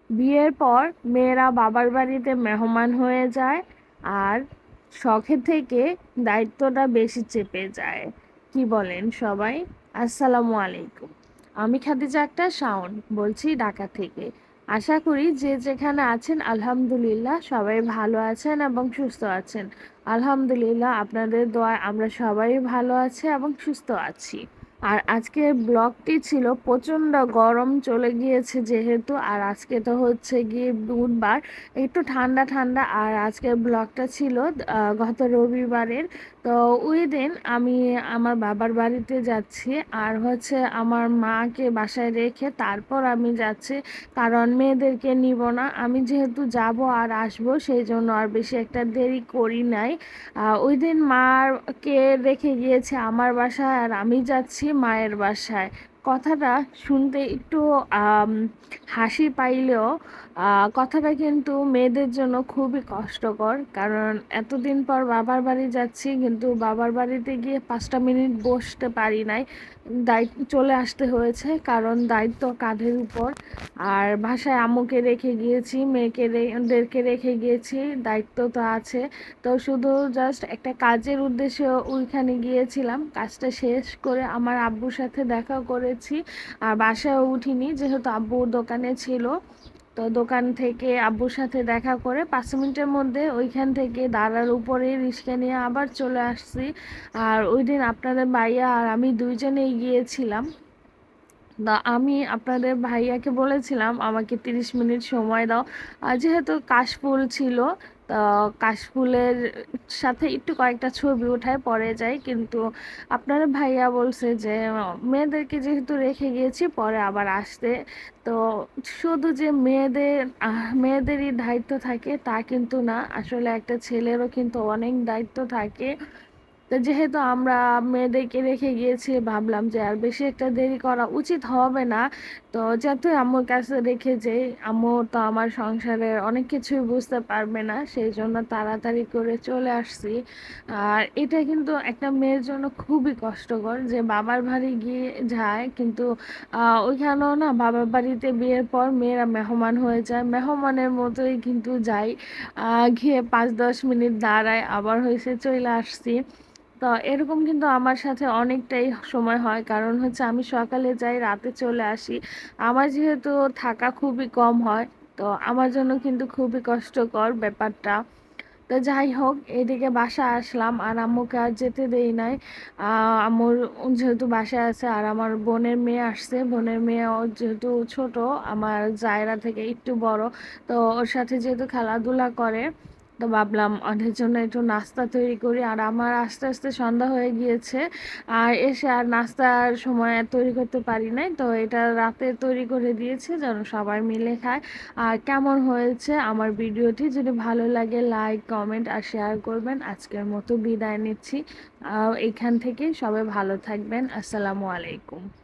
বিয়ের পর মেয়েরা বাবার বাড়িতে মেহমান হয়ে যায় আর শখের থেকে দায়িত্বটা বেশি চেপে যায়। কি বলেন সবাই? আসসালামু আলাইকুম। আমি খাদিজা আক্তার শাওন বলছি ঢাকা থেকে। আশা করি যে যেখানে আছেন আলহামদুলিল্লাহ সবাই ভালো আছেন এবং সুস্থ আছেন। আলহামদুলিল্লাহ আপনাদের দোয়ায় আমরা সবাই ভালো আছি এবং সুস্থ আছি। আর আজকের ব্লগটি ছিল প্রচণ্ড গরম চলে গিয়েছে যেহেতু, আর আজকে তো হচ্ছে গিয়ে বুধবার, একটু ঠান্ডা ঠান্ডা। আর আজকের ব্লগটা ছিল গত রবিবারের। তো ওই দিন আমি আমার বাবার বাড়িতে যাচ্ছি আর হচ্ছে আমার মাকে বাসায় রেখে তারপর আমি যাচ্ছি, কারণ মেয়েদেরকে নিব না। আমি যেহেতু যাব আর আসবো সেই জন্য আর বেশি একটা দেরি করি নাই। ওই দিন মাকে রেখে গিয়েছে আমার বাসায় আর আমি যাচ্ছি মায়ের বাসায়। কথাটা শুনতে একটু আম, হাসি পাইলেও কথাটা কিন্তু মেয়েদের জন্য খুবই কষ্টকর, কারণ এতদিন পর বাবার বাড়ি যাচ্ছি কিন্তু বাবার বাড়িতে গিয়ে 5টা মিনিট বসতে পারি নাই। দায়িত্ব চলে আসতে হয়েছে কারণ দায়িত্ব কাঁধের উপর। আর বাসায় আম্মুকে রেখে গিয়েছি, মেয়েদেরকে রেখে গিয়েছি, দায়িত্ব তো আছে। তো শুধু জাস্ট একটা কাজের উদ্দেশ্যে ওইখানে গিয়েছিলাম, কাজটা শেষ করে আমার আব্বুর সাথে দেখা করেছি। আর বাসায় উঠিনি যেহেতু আব্বু দোকানে ছিল। তো দোকান থেকে আব্বুর সাথে দেখা করে 5 মিনিটের মধ্যে ওইখান থেকে দাঁড়ার উপরে রিক্সা নিয়ে আবার চলে আসছি। আর ওই দিন আপনাদের ভাইয়া আর আমি দুইজনেই গিয়েছিলাম। আমি আপনাদের ভাইয়াকে বলেছিলাম আমাকে 30 মিনিট সময় দাও, আর যেহেতু কাশফুল ছিল, তো কাশফুলের সাথে একটু কয়েকটা ছবি উঠায় পরে যাই, কিন্তু আপনার ভাইয়া বলছে যে মেয়েদেরকে যেহেতু রেখে গিয়েছি পরে আবার আসতে। তো শুধু যে মেয়েদেরই দায়িত্ব থাকে তা কিন্তু না, আসলে একটা ছেলেরও কিন্তু অনেক দায়িত্ব থাকে। তো যেহেতু আমরা মেয়েদেরকে রেখে গিয়েছি ভাবলাম যে আর বেশি একটা দেরি করা উচিত হবে না। তো যেহেতু আম্মুর কাছে রেখে যাই, আম্মু তো আমার সংসারের অনেক কিছুই বুঝতে পারবে না, সেই জন্য তাড়াতাড়ি করে চলে আসছি। আর এটা কিন্তু একটা মেয়ের জন্য খুবই কষ্টকর যে বাবার বাড়ি গিয়ে যায়, কিন্তু ওইখানেও না বাবার বাড়িতে বিয়ের পর মেয়েরা মেহমান হয়ে যায়, মেহমানের মতোই কিন্তু যাই। গিয়ে 5-10 মিনিট দাঁড়ায় আবার হয়েছে চলে আসছি। তো এরকম কিন্তু আমার সাথে অনেকটাই সময় হয়, কারণ হচ্ছে আমি সকালে যাই রাতে চলে আসি। আমার যেহেতু থাকা খুবই কম হয়, তো আমার জন্য কিন্তু খুবই কষ্টকর ব্যাপারটা। তো যাই হোক, এদিকে বাসা আসলাম আর আম্মুকে আর যেতে দেই নাই। আম্মুর যেহেতু বাসায় আছে আর আমার বোনের মেয়ে আসছে, বোনের মেয়ে ও যেহেতু ছোট, আমার জায়রা থেকে একটু বড়, তো ওর সাথে যেহেতু খেলাধুলা করে, তো ভাবলাম ওদের জন্য একটু নাস্তা তৈরি করি। আর আমার আস্তে আস্তে সন্ধ্যা হয়ে গিয়েছে, আর এসে আর নাস্তার সময় আর তৈরি করতে পারি নাই, তো এটা রাতে তৈরি করে দিয়েছে যেন সবাই মিলে খায়। আর কেমন হয়েছে আমার ভিডিওটি, যদি ভালো লাগে লাইক কমেন্ট আর শেয়ার করবেন। আজকের মতো বিদায় নিচ্ছি। এখান থেকে সবাই ভালো থাকবেন। আসসালামু আলাইকুম।